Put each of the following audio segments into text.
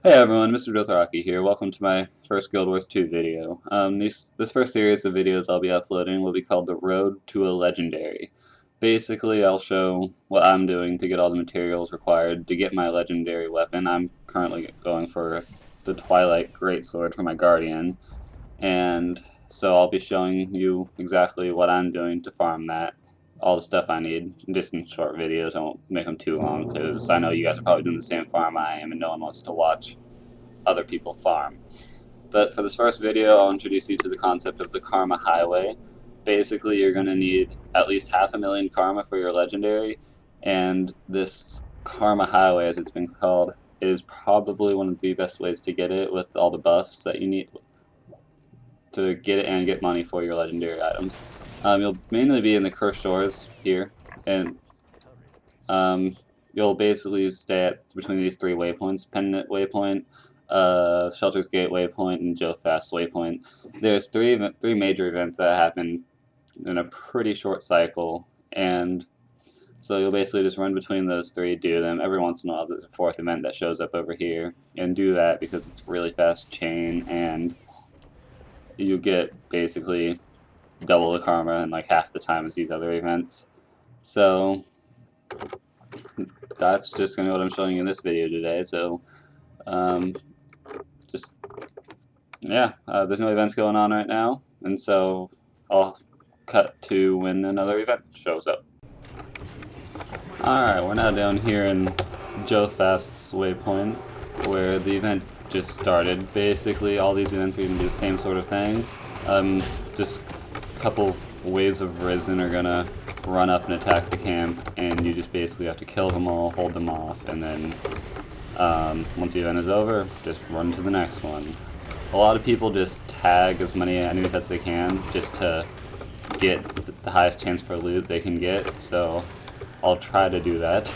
Hey everyone, Mr. Dothraki here. Welcome to my first Guild Wars 2 video. This first series of videos I'll be uploading will be called The Road to a Legendary. Basically, I'll show what I'm doing to get all the materials required to get my legendary weapon. I'm currently going for the Twilight Greatsword for my Guardian, and so I'll be showing you exactly what I'm doing to farm that. All the stuff I need, just in short videos. I won't make them too long, because I know you guys are probably doing the same farm I am, and no one wants to watch other people farm. But for this first video, I'll introduce you to the concept of the Karma Highway. Basically, you're going to need at least 500,000 Karma for your legendary, and this Karma Highway, as it's been called, is probably one of the best ways to get it with all the buffs that you need to get it and get money for your legendary items. You'll mainly be in the cursed shores here, and you'll basically stay at between these three waypoints: Pendant Waypoint, Shelter's Gate Waypoint, and Joe Fast Waypoint. There's three major events that happen in a pretty short cycle, and so you'll basically just run between those three, do them. Every once in a while there's a fourth event that shows up over here, and do that because it's a really fast chain, and you get basically double the karma in like half the time as these other events. So that's just going to be what I'm showing you in this video today. So just yeah, there's no events going on right now, and so I'll cut to when another event shows up. Alright, we're now down here in Joe Fast's waypoint, where the event just started. Basically, all these events are going to do the same sort of thing. Just a couple waves of Risen are going to run up and attack the camp, and you just basically have to kill them all, hold them off, and then once the event is over, just run to the next one. A lot of people just tag as many enemies as they can just to get the highest chance for loot they can get, so I'll try to do that.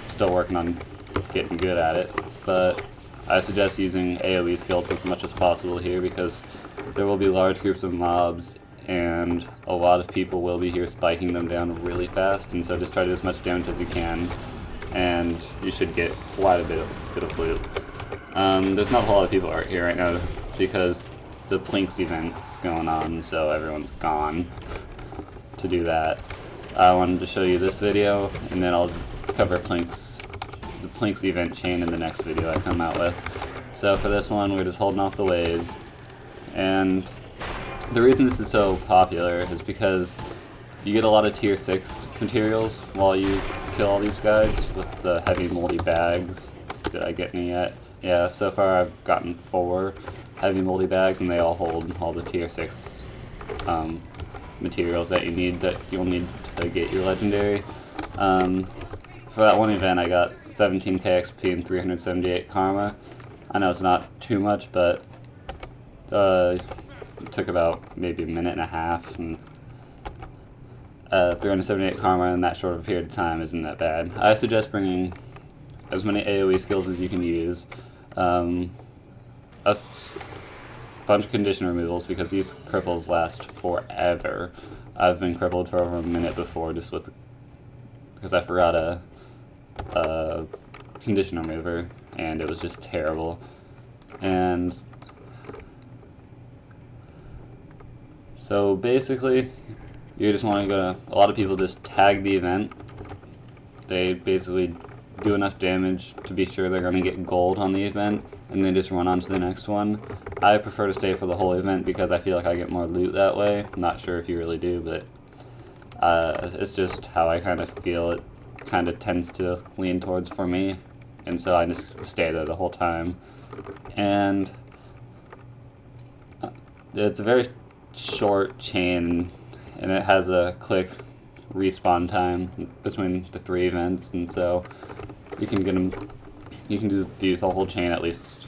Still working on getting good at it, but I suggest using AoE skills as much as possible here because there will be large groups of mobs and a lot of people will be here spiking them down really fast, and so just try to do as much damage as you can and you should get quite a bit of loot. There's not a whole lot of people out here right now because the Plinks event's going on, so everyone's gone to do that. I wanted to show you this video, and then I'll cover the Plinks event chain in the next video I come out with. So for this one, we're just holding off the waves, and the reason this is so popular is because you get a lot of tier 6 materials while you kill all these guys with the heavy moldy bags. Did I get any yet? Yeah, so far I've gotten 4 heavy moldy bags, and they all hold all the tier 6 materials that you'll need to get your legendary. For that one event I got 17k XP and 378 karma. I know it's not too much, but it took about maybe a minute and a half, and 378 karma in that short of a period of time isn't that bad. I suggest bringing as many AoE skills as you can use. A bunch of condition removals because these cripples last forever. I've been crippled for over a minute before just because I forgot a condition remover, and it was just terrible. And so basically, you just want to go to, a lot of people just tag the event. They basically do enough damage to be sure they're going to get gold on the event, and then just run on to the next one. I prefer to stay for the whole event because I feel like I get more loot that way. I'm not sure if you really do, but it's just how I kind of feel it kind of tends to lean towards for me, and so I just stay there the whole time. And it's a very short chain, and it has a quick respawn time between the 3 events, and so you can get them. You can do the whole chain at least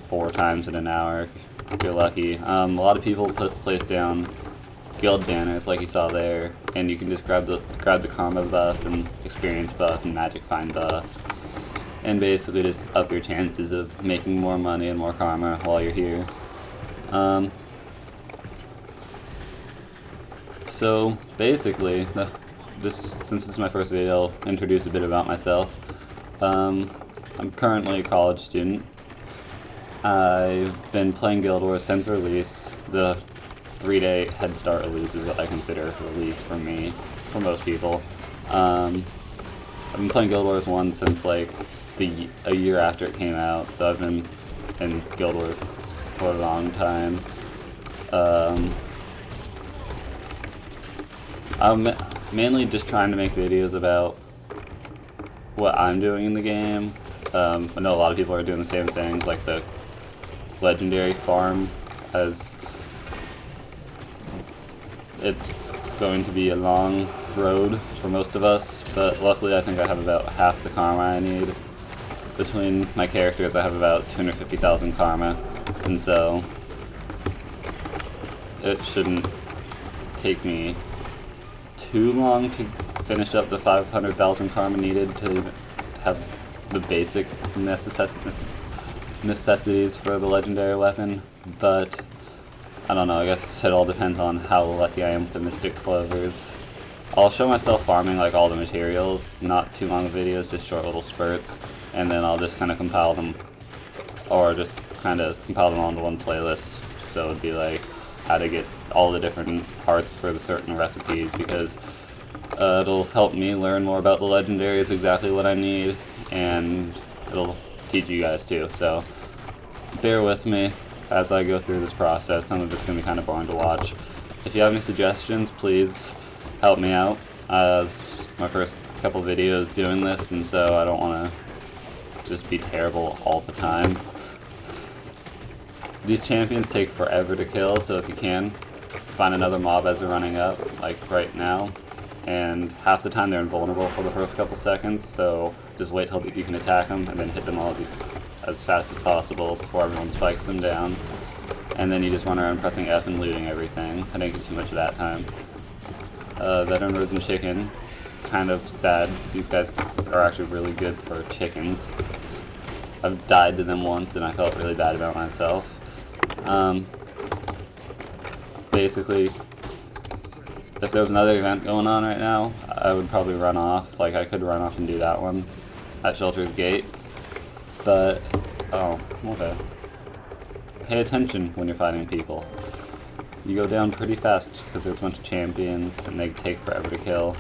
4 times in an hour if you're lucky. A lot of people place down guild banners like you saw there, and you can just grab the karma buff and experience buff and magic find buff, and basically just up your chances of making more money and more karma while you're here. So basically, since this is my first video, I'll introduce a bit about myself. I'm currently a college student, I've been playing Guild Wars since release. The 3-day head start release is what I consider release for me, for most people. I've been playing Guild Wars 1 since like a year after it came out, so I've been in Guild Wars for a long time. I'm mainly just trying to make videos about what I'm doing in the game. I know a lot of people are doing the same thing, like the legendary farm, as it's going to be a long road for most of us, but luckily I think I have about half the karma I need. Between my characters I have about 250,000 karma, and so it shouldn't take me too long to finish up the 500,000 karma needed to have the basic necessities for the legendary weapon, but I don't know, I guess it all depends on how lucky I am with the Mystic Clovers. I'll show myself farming like all the materials, not too long videos, just short little spurts, and then I'll just kind of compile them, or just kind of compile them onto one playlist, so it'd be like how to get all the different parts for the certain recipes, because it'll help me learn more about the legendaries, exactly what I need, and it'll teach you guys too, so bear with me as I go through this process. Some of it's going to be kind of boring to watch. If you have any suggestions, please help me out. It's my first couple videos doing this, and so I don't want to just be terrible all the time. These champions take forever to kill, so if you can, find another mob as they're running up, like right now. And half the time they're invulnerable for the first couple seconds, so just wait till you can attack them, and then hit them all as fast as possible before everyone spikes them down. And then you just run around pressing F and looting everything. I didn't get too much of that time. Veteran Risen Chicken, kind of sad. These guys are actually really good for chickens. I've died to them once and I felt really bad about myself. Basically, if there was another event going on right now, I would probably run off. Like, I could run off and do that one at Shelter's Gate. But, oh, okay. Pay attention when you're fighting people. You go down pretty fast because there's a bunch of champions and they take forever to kill.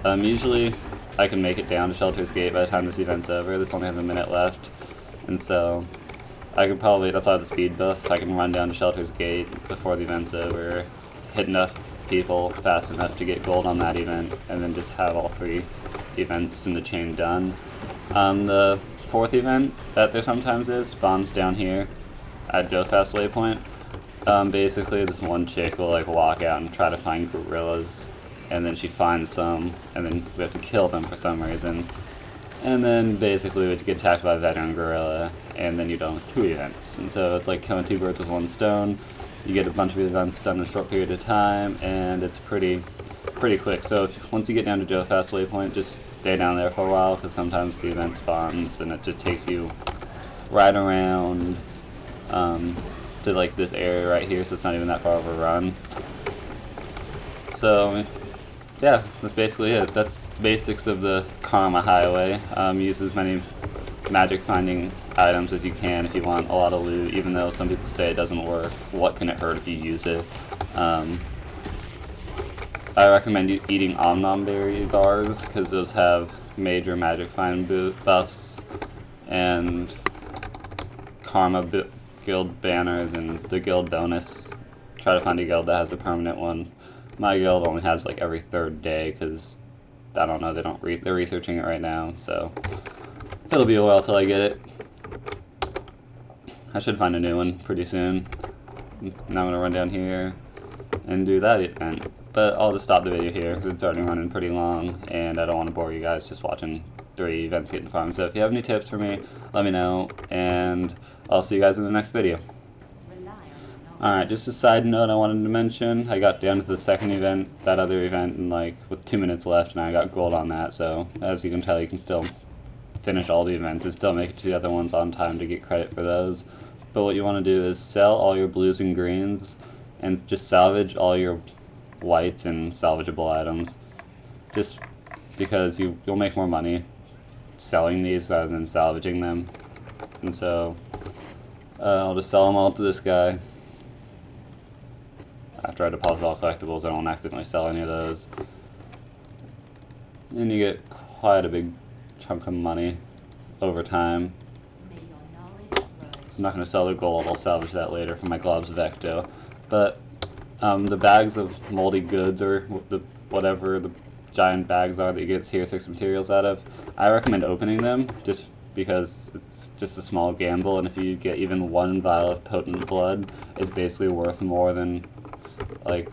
Usually, I can make it down to Shelter's Gate by the time this event's over. This only has a minute left. And so, I could probably, that's why I have the speed buff, I can run down to Shelter's Gate before the event's over, hit enough people fast enough to get gold on that event, and then just have all 3 events in the chain done. The 4th event that there sometimes is spawns down here at Joe Fast Waypoint. Basically, this one chick will like walk out and try to find gorillas, and then she finds some, and then we have to kill them for some reason. And then basically we get attacked by a veteran gorilla, and then you're done with 2 events. And so it's like killing 2 birds with 1 stone. You get a bunch of events done in a short period of time, and it's pretty quick. So once you get down to Joe Fast Waypoint, just stay down there for a while, because sometimes the event spawns, and it just takes you right around to like this area right here, so it's not even that far of a run. So yeah, that's basically it. That's basics of the Karma Highway. Use as many magic finding items as you can if you want a lot of loot, even though some people say it doesn't work. What can it hurt if you use it? I recommend eating Om Berry bars, because those have major magic find buffs and Karma guild banners and the guild bonus. Try to find a guild that has a permanent one. My guild only has like every 3rd day, because I don't know, they're researching it right now, so it'll be a while till I get it. I should find a new one pretty soon. Now I'm gonna run down here and do that event. But I'll just stop the video here because it's already running pretty long, and I don't want to bore you guys just watching 3 events getting farmed. So if you have any tips for me, let me know, and I'll see you guys in the next video. Alright, just a side note I wanted to mention, I got down to the 2nd event, that other event, and like with 2 minutes left, and I got gold on that, so as you can tell, you can still finish all the events and still make it to the other ones on time to get credit for those. But what you want to do is sell all your blues and greens, and just salvage all your whites and salvageable items, just because you'll make more money selling these rather than salvaging them. And so I'll just sell them all to this guy. After I deposit all collectibles, I don't accidentally sell any of those. And you get quite a big chunk of money over time. I'm not going to sell the gold, I'll salvage that later for my gloves of Ecto. But the bags of moldy goods, or whatever the giant bags are that you get Tier 6 materials out of, I recommend opening them just because it's just a small gamble, and if you get even one vial of potent blood, it's basically worth more than like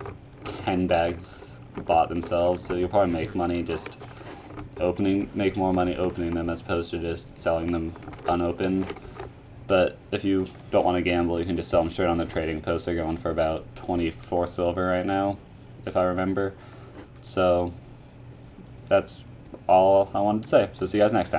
10 bags bought themselves, so you'll probably make money just make more money opening them as opposed to just selling them unopened. But if you don't want to gamble, you can just sell them straight on the trading post. They're going for about 24 silver right now, if I remember. So that's all I wanted to say. So see you guys next time.